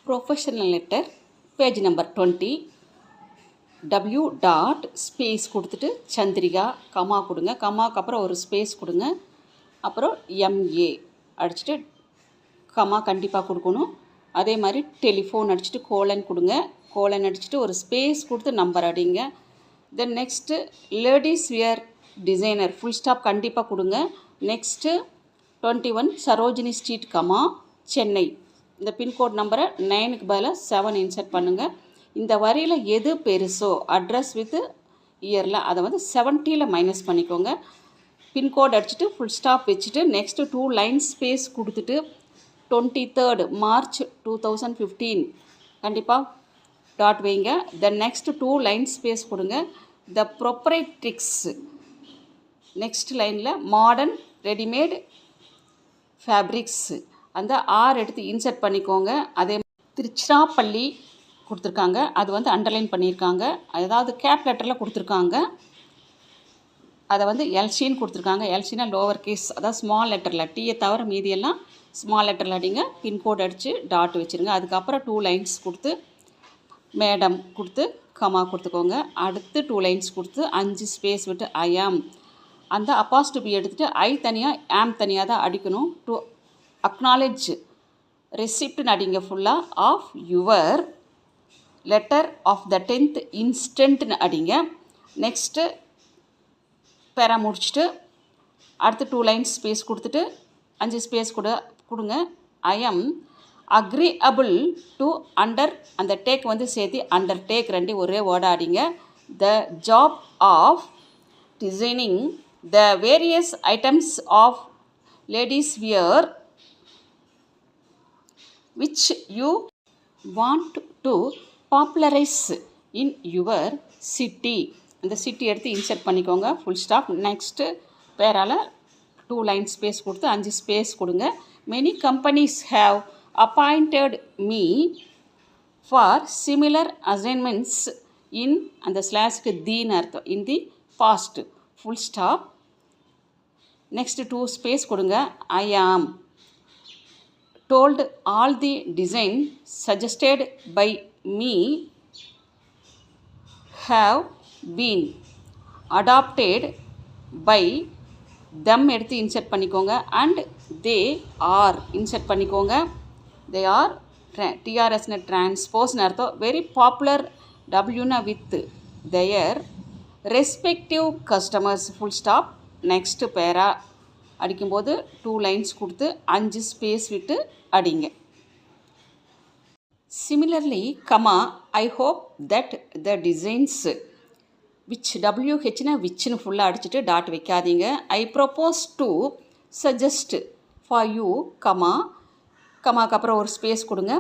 Professional letter page number 20 W dot space கொடுத்துட்டு Chandrika comma கொடுங்க. கமாக்கு அப்புறம் ஒரு ஸ்பேஸ் கொடுங்க. அப்புறம் MA அடிச்சுட்டு கமா கண்டிப்பாக கொடுக்கணும். அதே மாதிரி டெலிஃபோன் அடிச்சுட்டு கோலன் கொடுங்க. கோலன் அடிச்சுட்டு ஒரு ஸ்பேஸ் கொடுத்து நம்பர் அடிங்க. Then next ladies wear designer full stop கண்டிப்பாக கொடுங்க. Next 21 Sarojini street comma Chennai. இந்த பின்கோட் நம்பரை 9க்கு பதிலாக 7 இன்சர்ட் பண்ணுங்கள். இந்த வரியில் எது பெருசோ அட்ரஸ் வித் இயரில் அதை வந்து 70ல் மைனஸ் பண்ணிக்கோங்க. பின்கோட் அடிச்சுட்டு ஃபுல் ஸ்டாப் வச்சுட்டு நெக்ஸ்ட்டு 2 லைன்ஸ் ஸ்பேஸ் கொடுத்துட்டு 23rd March 2015 கண்டிப்பாக டாட் வைங்க. தென் நெக்ஸ்ட் 2 லைன்ஸ் ஸ்பேஸ் கொடுங்க. த ப்ரொப்ரைட்ரிக்ஸ் நெக்ஸ்ட் லைனில் மாடர்ன் ரெடிமேட் ஃபேப்ரிக்ஸ் அந்த ஆர் எடுத்து இன்சர்ட் பண்ணிக்கோங்க. அதே திருச்சிராப்பள்ளி கொடுத்துருக்காங்க, அது வந்து அண்டர்லைன் பண்ணியிருக்காங்க. அதாவது கேப் லெட்டரில் கொடுத்துருக்காங்க, அதை வந்து எல்சின்னு கொடுத்துருக்காங்க. எல்சினா லோவர் கேஸ், அதாவது ஸ்மால் லெட்டரில் டீயை தவிர மீதியெல்லாம் ஸ்மால் லெட்டரில் அடிங்க. பின்கோட் அடித்து டாட் வச்சுருங்க. அதுக்கப்புறம் 2 லைன்ஸ் கொடுத்து மேடம் கொடுத்து கமா கொடுத்துக்கோங்க. அடுத்து 2 லைன்ஸ் கொடுத்து 5 ஸ்பேஸ் விட்டு ஐ ஆம் அந்த அப்பாஸ்டிபி எடுத்துகிட்டு ஐ தனியாக ஆம் தனியாக தான் அடிக்கணும். டு அக்னாலேஜ் ரெசிப்ட்னு அடிங்க ஃபுல்லாக of your letter of the 10th இன்ஸ்டன்ட்னு அடிங்க. நெக்ஸ்ட்டு பேரா முடிச்சுட்டு அடுத்து 2 லைன்ஸ் ஸ்பேஸ் கொடுத்துட்டு 5 ஸ்பேஸ் கொடுங்க. I am agreeable to under அந்த டேக் வந்து சேர்த்து அண்டர் டேக் ரெண்டு ஒரே வேர்டாக அடிங்க. The job of designing the various items of ladies wear which you want to popularize in your city. அந்த சிட்டி எடுத்து இன்சர்ட் பண்ணிக்கோங்க. Full stop. நெக்ஸ்ட்டு பேரால் 2 லைன் ஸ்பேஸ் கொடுத்து 5 ஸ்பேஸ் கொடுங்க. Many companies have appointed me for similar assignments in அந்த ஸ்லாஷ்க்கு தீன்னு அர்த்தம் in the past. Full stop. Next 2 space கொடுங்க. ஐ ஆம் told all the design suggested by me have been adopted by them எடுத்து insert பண்ணிக்கோங்க. and they are இன்சர்ட் பண்ணிக்கோங்க. they are TRSன டிரான்ஸ்போஸ்னு அர்த்தம். வெரி பாப்புலர் டபிள்யூனா with their respective customers full stop. Next para அடிக்கும்போது 2 லைன்ஸ் கொடுத்து 5 ஸ்பேஸ் விட்டு அடிங்க. Similarly comma I hope that the designs which WHனா விச்னு ஃபுல்லாக அடிச்சுட்டு டாட் வைக்காதீங்க. I propose to suggest for you comma கமாக்கு அப்புறம் ஒரு ஸ்பேஸ் கொடுங்க.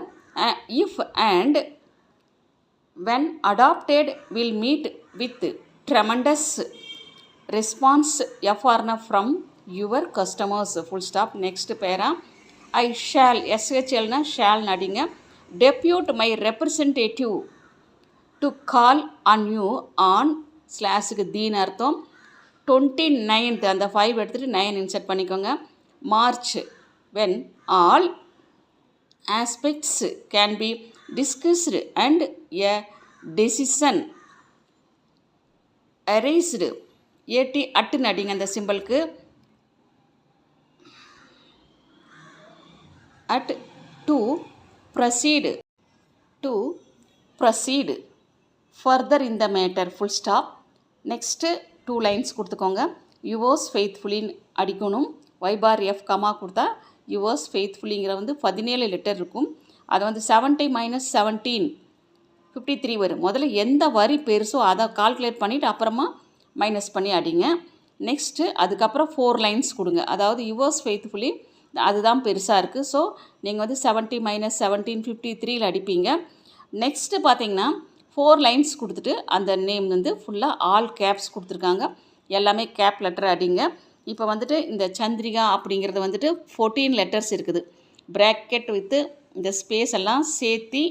If and when adopted will meet with tremendous response எஃப்ஆர்னா from your customers full stop. Next para I shall SHLனா ஷால் நடிங்க. Depute my representative to call on you on ஸ்லாஸுக்கு தீன் அர்த்தம். 29th அந்த 5 எடுத்துகிட்டு 9 இன்சர்ட் பண்ணிக்கோங்க. March when all aspects can be discussed and a decision arrived A T at நடிங்க அந்த சிம்பிளுக்கு. at to proceed further in the matter full stop. next 2 lines கொடுத்துக்கோங்க. yours faithfully அடிக்கணும். y/f கமா கொடுத்தா yours faithfullyங்கிற வந்து 17 லெட்டர் இருக்கும். அது வந்து 70 - 17 53 வரும். முதல்ல எந்த வரி பெருசோ அதை கால்குலேட் பண்ணிவிட்டு அப்புறமா மைனஸ் பண்ணி அடிங்க. நெக்ஸ்ட்டு அதுக்கப்புறம் 4 லைன்ஸ் கொடுங்க. அதாவது yours faithfully அதுதான் பெருசாக இருக்குது. ஸோ நீங்கள் வந்து 70 - 17 53ல் அடிப்பீங்க. நெக்ஸ்ட்டு பார்த்தீங்கன்னா 4 லைன்ஸ் கொடுத்துட்டு அந்த நேம் வந்து ஃபுல்லாக ஆல் கேப்ஸ் கொடுத்துருக்காங்க. எல்லாமே கேப் லெட்டர் அடிங்க. இப்போ வந்துட்டு இந்த சந்திரிகா அப்படிங்கிறது வந்துட்டு 14 லெட்டர்ஸ் இருக்குது. ப்ராக்கெட் வித்து இந்த ஸ்பேஸ் எல்லாம் சேர்த்தி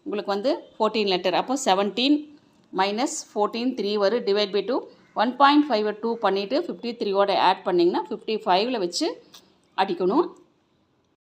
உங்களுக்கு வந்து 14 லெட்டர். அப்போ 17 - 14 3 வரும். டிவைட் பை 2 1.5 2 பண்ணிவிட்டு 53ஓட ஆட் பண்ணிங்கன்னா 55ல் வச்சு அடிக்கணும்.